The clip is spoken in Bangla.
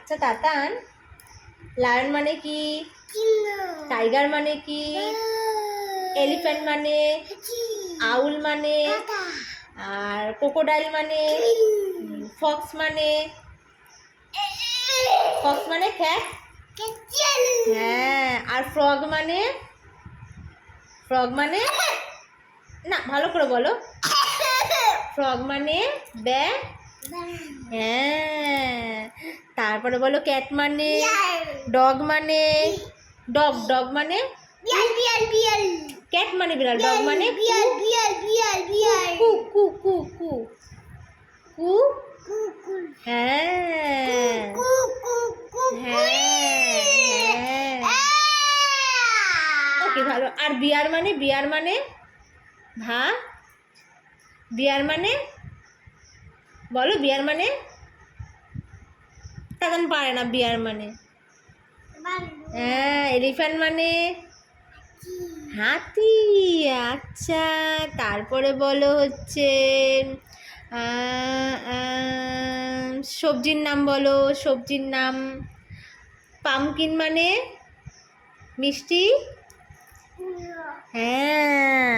আচ্ছা তাতান, লায়ন মানে কি? টাইগার মানে কি? এলিফ্যান্ট মানে? আউল মানে? আর ক্রোকোডাইল মানে? ফক্স মানে? ফক্স মানে ক্যাট। হ্যাঁ, আর ফ্রগ মানে? ফ্রগ মানে না, ভালো করে বলো। ফ্রগ মানে ব্যাগ। হ্যাঁ, তারপরে বলো ক্যাট মানে? ডগ মানে? ডগ মানে? ক্যাট মানে বিড়াল, ডগ মানে? কু কু কু কু কু। হ্যাঁ হ্যাঁ, ওকে ভালো। আর বিয়ার মানে? বিয়ার মানে বিয়ার মানে বলো, বিয়ার মানে? তখন পারে না বিয়ার মানে। হ্যাঁ, এলিফ্যান্ট মানে? হাতি। আচ্ছা, তারপরে বলো হচ্ছে সবজির নাম বলো, সবজির নাম। পামকিন মানে? মিষ্টি। হ্যাঁ।